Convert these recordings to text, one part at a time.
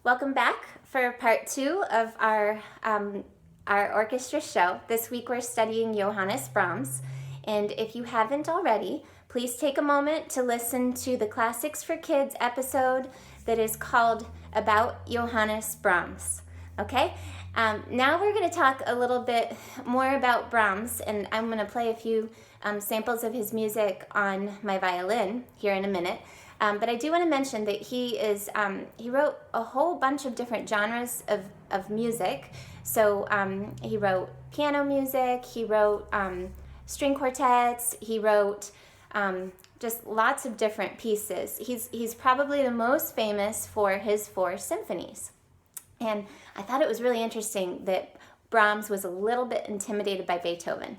Welcome back for part 2 of our orchestra show. This week we're studying Johannes Brahms, and if you haven't already, please take a moment to listen to the Classics for Kids episode that is called About Johannes Brahms. Okay? Now we're going to talk a little bit more about Brahms, and I'm going to play a few samples of his music on my violin here in a minute. But I do want to mention that he wrote a whole bunch of different genres of music. So he wrote piano music, he wrote string quartets, he wrote just lots of different pieces. He's probably the most famous for his 4 symphonies. And I thought it was really interesting that Brahms was a little bit intimidated by Beethoven.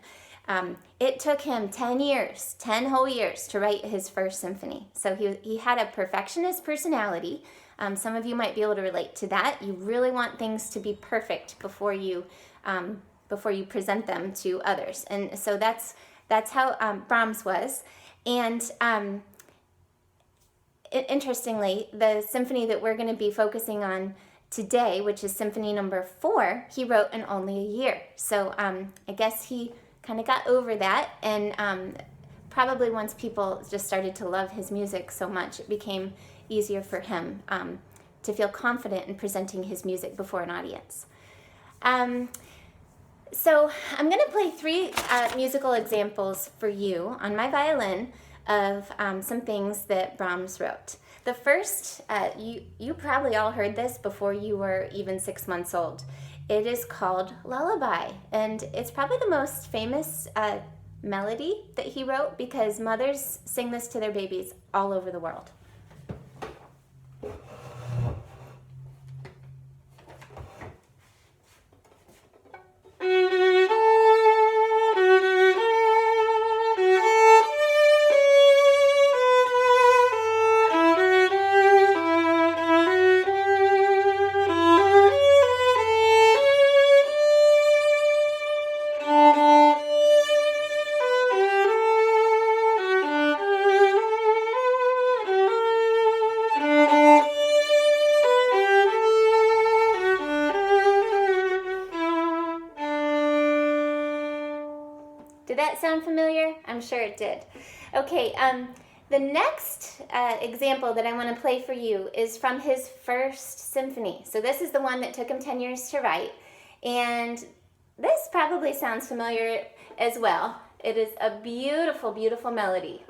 It took him 10 whole years to write his first symphony. So he had a perfectionist personality. Some of you might be able to relate to that. You really want things to be perfect before you present them to others. And so that's how Brahms was. And interestingly, the symphony that we're going to be focusing on today, which is Symphony Number 4, he wrote in only a year. So I guess he kind of got over that, and probably once people just started to love his music so much, it became easier for him to feel confident in presenting his music before an audience. So I'm going to play 3 musical examples for you on my violin of some things that Brahms wrote. The first, you probably all heard this before you were even 6 months old. It is called Lullaby, and it's probably the most famous melody that he wrote because mothers sing this to their babies all over the world. Did that sound familiar? I'm sure it did. Okay, the next example that I want to play for you is from his first symphony. So this is the one that took him 10 years to write, and this probably sounds familiar as well. It is a beautiful, beautiful melody.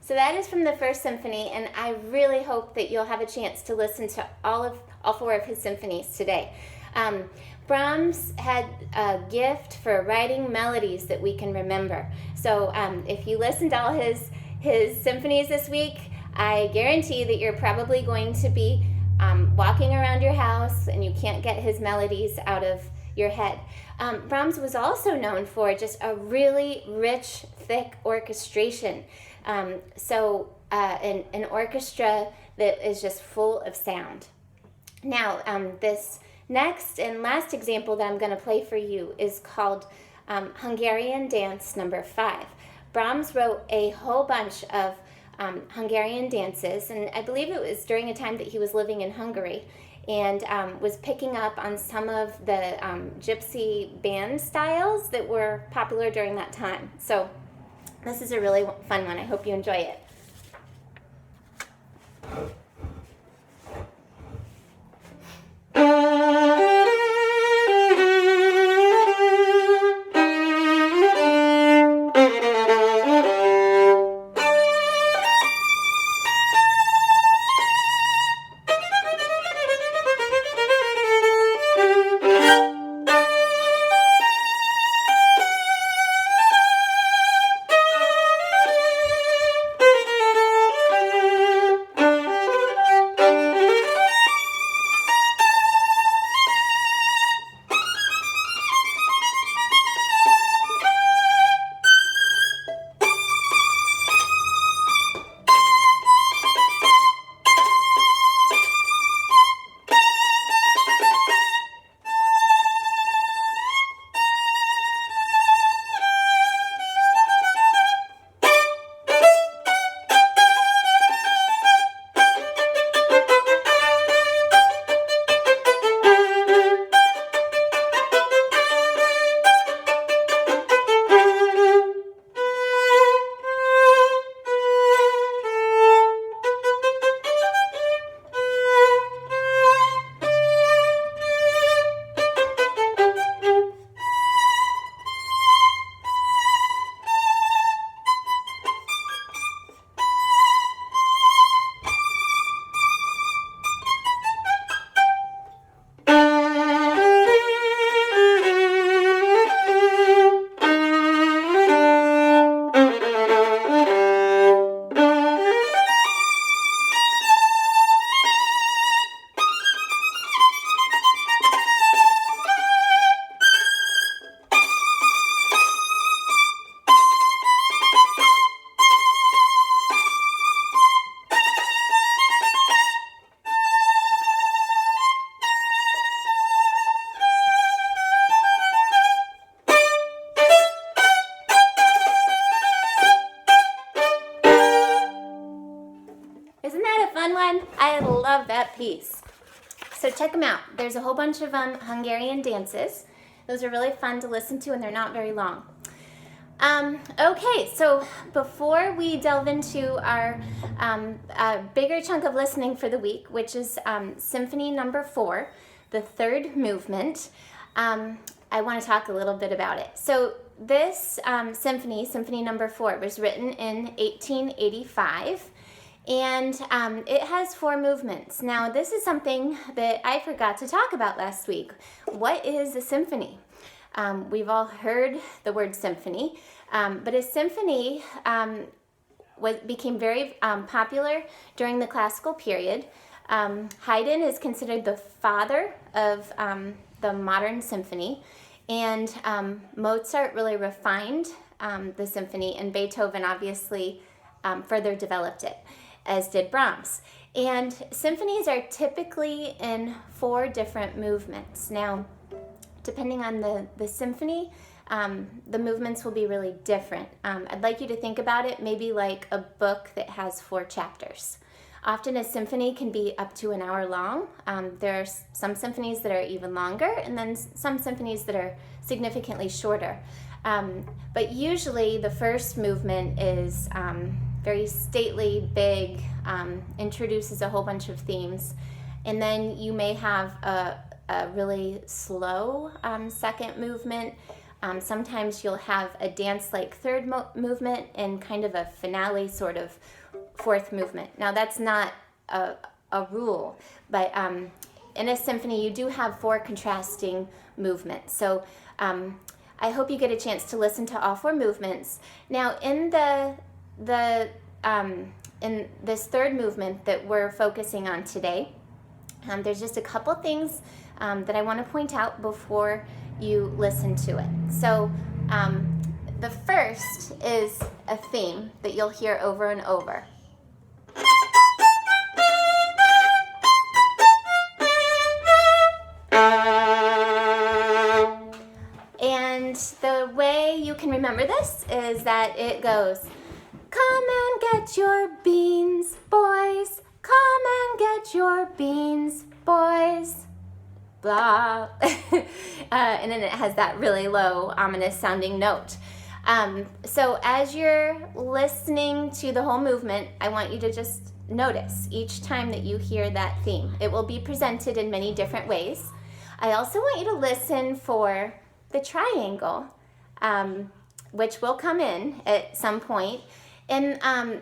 So that is from the first symphony, and I really hope that you'll have a chance to listen to all 4 of his symphonies today. Brahms had a gift for writing melodies that we can remember. So if you listen to all his symphonies this week, I guarantee that you're probably going to be walking around your house and you can't get his melodies out of your head. Brahms was also known for just a really rich, thick orchestration. An orchestra that is just full of sound. Now, this next and last example that I'm going to play for you is called Hungarian Dance Number 5. Brahms wrote a whole bunch of Hungarian dances, and I believe it was during a time that he was living in Hungary, and was picking up on some of the gypsy band styles that were popular during that time. So this is a really fun one. I hope you enjoy it. man, I love that piece. So check them out. There's a whole bunch of Hungarian dances. Those are really fun to listen to, and they're not very long. Okay, so before we delve into our bigger chunk of listening for the week, which is Symphony Number 4, the third movement, I want to talk a little bit about it. So this Symphony Number 4, was written in 1885, and it has 4 movements. Now, this is something that I forgot to talk about last week. What is a symphony? We've all heard the word symphony, but a symphony became very popular during the classical period. Haydn is considered the father of the modern symphony, and Mozart really refined the symphony, and Beethoven obviously further developed it, as did Brahms. And symphonies are typically in 4 different movements. Now, depending on the symphony, the movements will be really different. I'd like you to think about it maybe like a book that has 4 chapters. Often a symphony can be up to an hour long. There are some symphonies that are even longer, and then some symphonies that are significantly shorter. But usually the first movement is very stately, big, introduces a whole bunch of themes, and then you may have a really slow second movement. Sometimes you'll have a dance-like third movement and kind of a finale sort of 4th movement. Now, that's not a rule, but in a symphony you do have 4 contrasting movements. So I hope you get a chance to listen to all 4 movements. Now, in in this third movement that we're focusing on today, there's just a couple things that I want to point out before you listen to it. So the first is a theme that you'll hear over and over. And the way you can remember this is that it goes, "Come and get your beans, boys. Come and get your beans, boys." Blah. And then it has that really low, ominous sounding note. So as you're listening to the whole movement, I want you to just notice each time that you hear that theme. It will be presented in many different ways. I also want you to listen for the triangle, which will come in at some point. And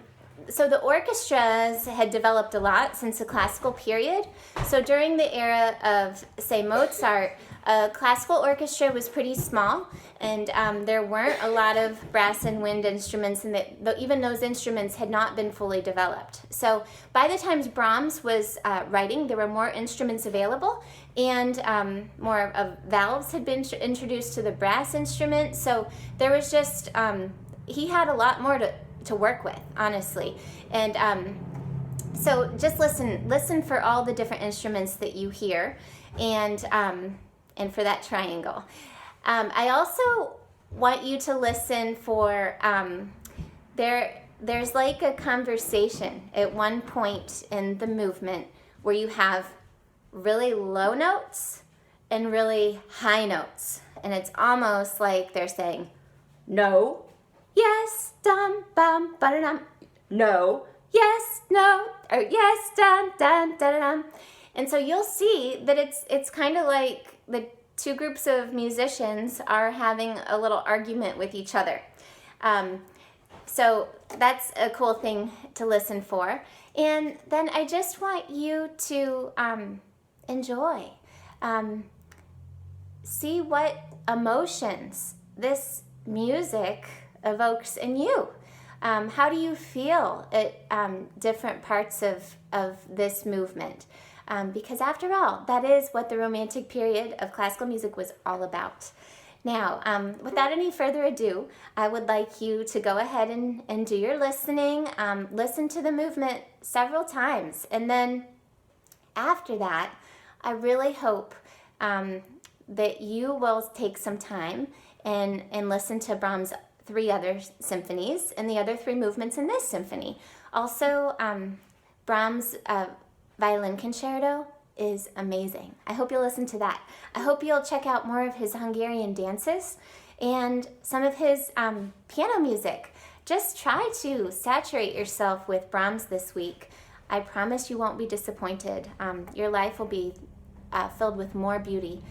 so the orchestras had developed a lot since the classical period. So during the era of, say, Mozart, a classical orchestra was pretty small, and there weren't a lot of brass and wind instruments, and even those instruments had not been fully developed. So by the time Brahms was writing, there were more instruments available, and more of valves had been introduced to the brass instrument. So there was just, he had a lot more to work with, honestly. And so just listen for all the different instruments that you hear, and for that triangle. I also want you to listen for, there's like a conversation at one point in the movement where you have really low notes and really high notes. And it's almost like they're saying, "No, yes, dum, bum, ba-da-dum, no, yes, no, or yes, dun, dun, da-da-dum." And so you'll see that it's kind of like the 2 groups of musicians are having a little argument with each other. So that's a cool thing to listen for. And then I just want you to enjoy. See what emotions this music evokes in you. How do you feel at different parts of this movement? Because after all, that is what the Romantic period of classical music was all about. Now, without any further ado, I would like you to go ahead and do your listening. Listen to the movement several times. And then after that, I really hope that you will take some time and listen to Brahms' 3 other symphonies and the other 3 movements in this symphony. Also, Brahms violin concerto is amazing. I hope you'll listen to that. I hope you'll check out more of his Hungarian dances and some of his piano music. Just try to saturate yourself with Brahms this week. I promise you won't be disappointed. Your life will be filled with more beauty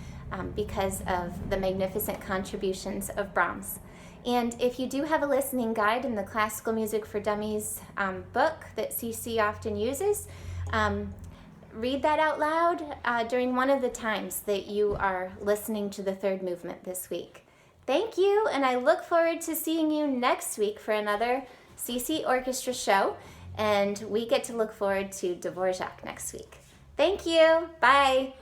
because of the magnificent contributions of Brahms. And if you do have a listening guide in the Classical Music for Dummies book that CC often uses, read that out loud during one of the times that you are listening to the third movement this week. Thank you, and I look forward to seeing you next week for another CC Orchestra show, and we get to look forward to Dvorak next week. Thank you. Bye.